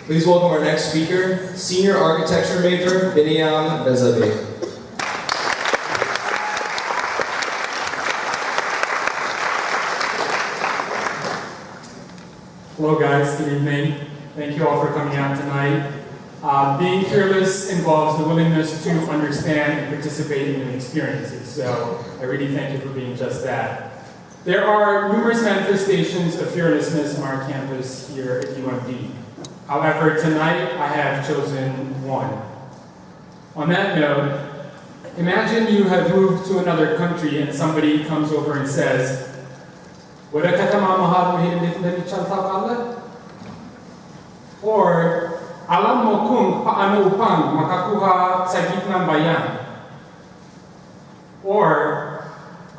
Please welcome our next speaker, Senior Architecture Major, Biniyam Bezabih. Hello guys, good evening. Thank you all for coming out tonight. Being fearless involves the willingness to understand and participate in experiences, so I really thank you for being just that. There are numerous manifestations of fearlessness on our campus here at UMD. However, tonight I have chosen one. On that note, imagine you have moved to another country and somebody comes over and says, "Wala ka kamamahal mo hindi ka?" Or, "Alam mo kung paano upang makakuha sa gitnang bayan." Or,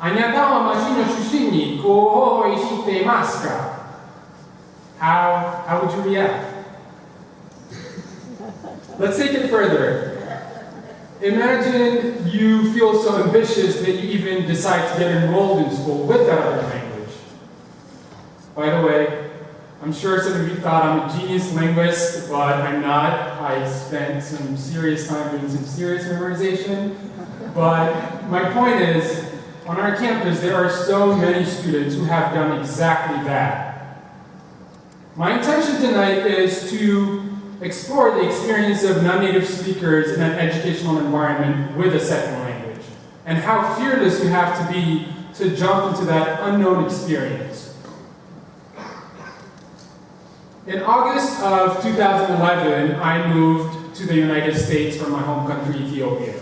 "Anyatawa mashino shushini ko ishite maska." How would you react? Let's take it further. Imagine you feel so ambitious that you even decide to get enrolled in school with that other language. By the way, I'm sure some of you thought I'm a genius linguist, but I'm not. I spent some serious time doing some serious memorization. But my point is, on our campus, there are so many students who have done exactly that. My intention tonight is to explore the experience of non-native speakers in an educational environment with a second language, and how fearless you have to be to jump into that unknown experience. In August of 2011, I moved to the United States from my home country, Ethiopia.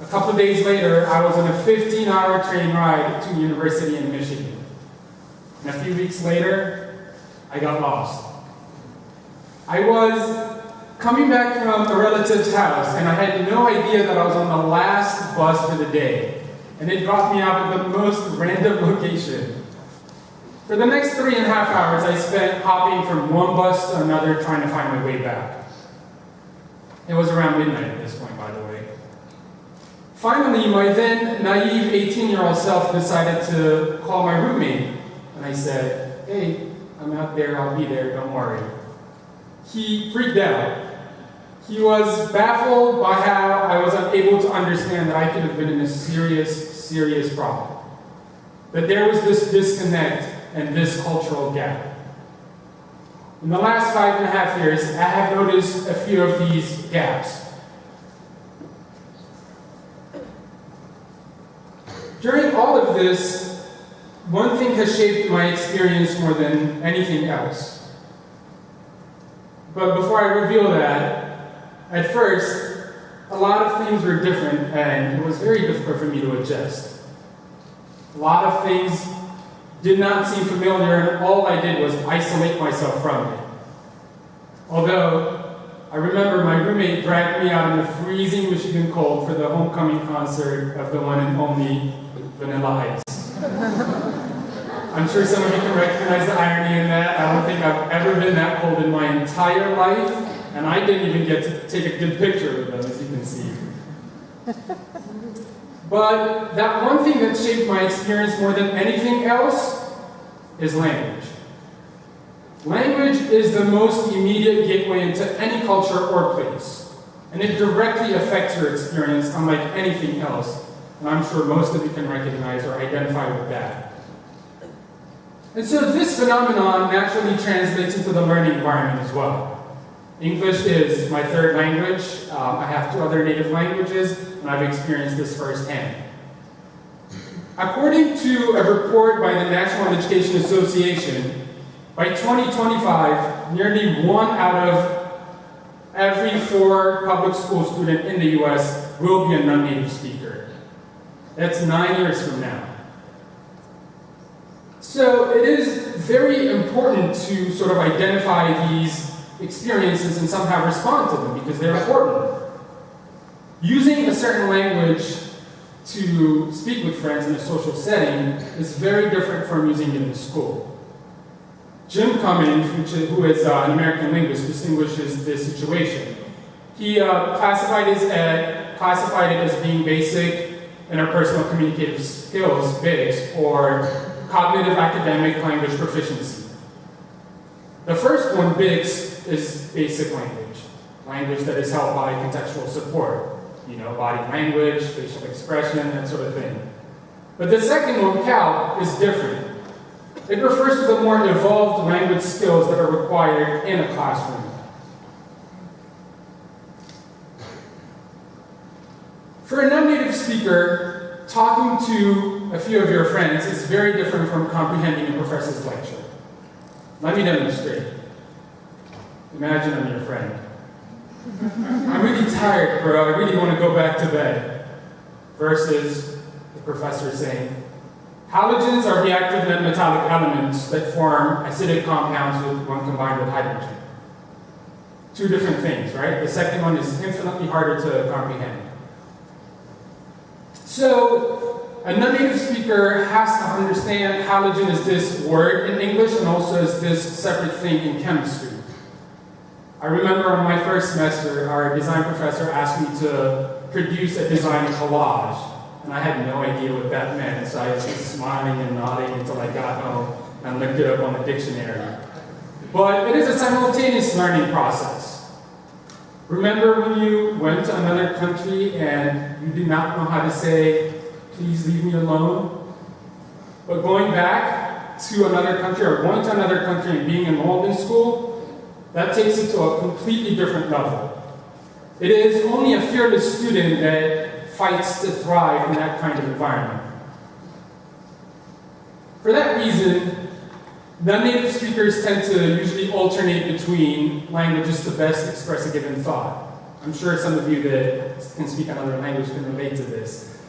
A couple of days later, I was on a 15-hour train ride to university in Michigan. And a few weeks later, I got lost. I was coming back from a relative's house, and I had no idea that I was on the last bus for the day. And it dropped me off at the most random location. For the next 3.5 hours, I spent hopping from one bus to another trying to find my way back. It was around midnight at this point, by the way. Finally, my then naive 18-year-old self decided to call my roommate. And I said, "Hey, I'm out there, I'll be there, don't worry." He freaked out. He was baffled by how I was unable to understand that I could have been in a serious problem. That there was this disconnect and this cultural gap. In the last 5.5 years, I have noticed a few of these gaps. During all of this, one thing has shaped my experience more than anything else. But before I reveal that, at first, a lot of things were different and it was very difficult for me to adjust. A lot of things did not seem familiar and all I did was isolate myself from it. Although, I remember my roommate dragged me out in the freezing Michigan cold for the homecoming concert of the one and only Vanilla Ice. I'm sure some of you can recognize the irony in that. I don't think I've ever been that cold in my entire life, and I didn't even get to take a good picture of them, as you can see. But that one thing that shaped my experience more than anything else is language. Language is the most immediate gateway into any culture or place, and it directly affects your experience unlike anything else, and I'm sure most of you can recognize or identify with that. And so this phenomenon naturally translates into the learning environment as well. English is my third language. I have 2 other native languages, and I've experienced this firsthand. According to a report by the National Education Association, by 2025, nearly 1 out of every 4 public school student in the US will be a non-native speaker. That's 9 years from now. So it is very important to sort of identify these experiences and somehow respond to them because they're important. Using a certain language to speak with friends in a social setting is very different from using it in school. Jim Cummings, who is an American linguist, distinguishes this situation. He classified it as being basic interpersonal communicative skills, BICS, or cognitive academic language proficiency. The first one, BICS, is basic language. Language that is held by contextual support. You know, body language, facial expression, that sort of thing. But the second one, CAL, is different. It refers to the more evolved language skills that are required in a classroom. For a non-native speaker, talking to a few of your friends is very different from comprehending a professor's lecture. Let me demonstrate. Imagine I'm your friend. I'm really tired, bro. I really want to go back to bed. Versus the professor saying, halogens are reactive nonmetallic elements that form acidic compounds when combined with hydrogen. Two different things, right? The second one is infinitely harder to comprehend. So, a non-native speaker has to understand halogen is this word in English and also is this separate thing in chemistry. I remember on my first semester, our design professor asked me to produce a design collage, and I had no idea what that meant, so I was just smiling and nodding until I got home and looked it up on the dictionary. But it is a simultaneous learning process. Remember when you went to another country and you did not know how to say, please leave me alone? But going back to another country or going to another country and being enrolled in school, that takes it to a completely different level. It is only a fearless student that fights to thrive in that kind of environment. For that reason, non-native speakers tend to usually alternate between languages to best express a given thought. I'm sure some of you that can speak another language can relate to this.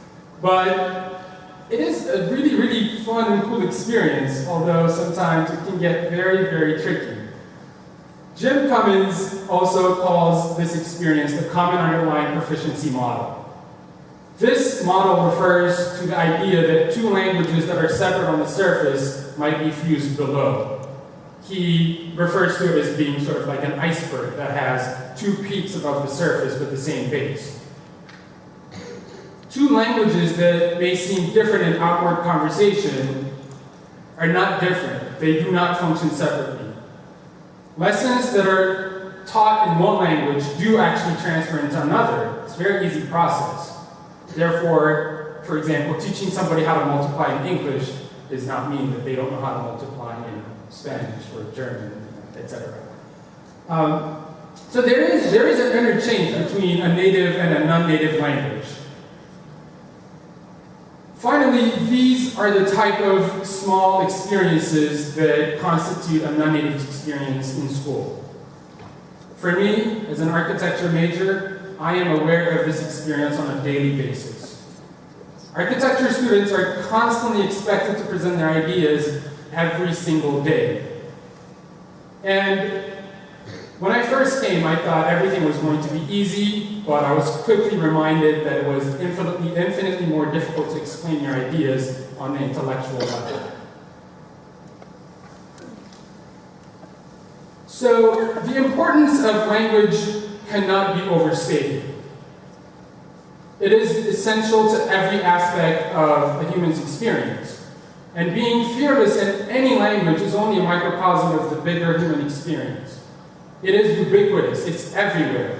But it is a really, really fun and cool experience, although sometimes it can get very, very tricky. Jim Cummins also calls this experience the common underlying proficiency model. This model refers to the idea that two languages that are separate on the surface might be fused below. He refers to it as being sort of like an iceberg that has two peaks above the surface with the same base. Two languages that may seem different in outward conversation are not different. They do not function separately. Lessons that are taught in one language do actually transfer into another. It's a very easy process. Therefore, for example, teaching somebody how to multiply in English does not mean that they don't know how to multiply in Spanish or German, etc. So there is an interchange between a native and a non-native language. Finally, these are the type of small experiences that constitute a non-native experience in school. For me, as an architecture major, I am aware of this experience on a daily basis. Architecture students are constantly expected to present their ideas every single day. And when I first came, I thought everything was going to be easy, but I was quickly reminded that it was infinitely more difficult to explain your ideas on the intellectual level. So, the importance of language cannot be overstated. It is essential to every aspect of a human's experience. And being fearless in any language is only a microcosm of the bigger human experience. It is ubiquitous, it's everywhere.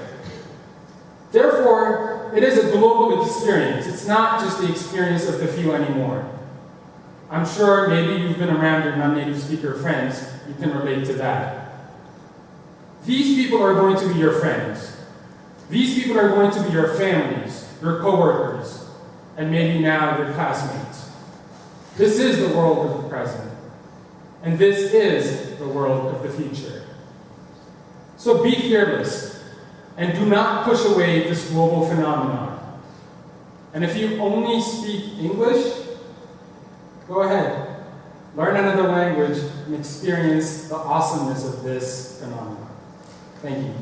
Therefore, it is a global experience. It's not just the experience of the few anymore. I'm sure maybe you've been around your non-native speaker friends, you can relate to that. These people are going to be your friends. These people are going to be your families, your coworkers, and maybe now your classmates. This is the world of the present. And this is the world of the future. So be fearless, and do not push away this global phenomenon. And if you only speak English, go ahead. Learn another language and experience the awesomeness of this phenomenon. Thank you.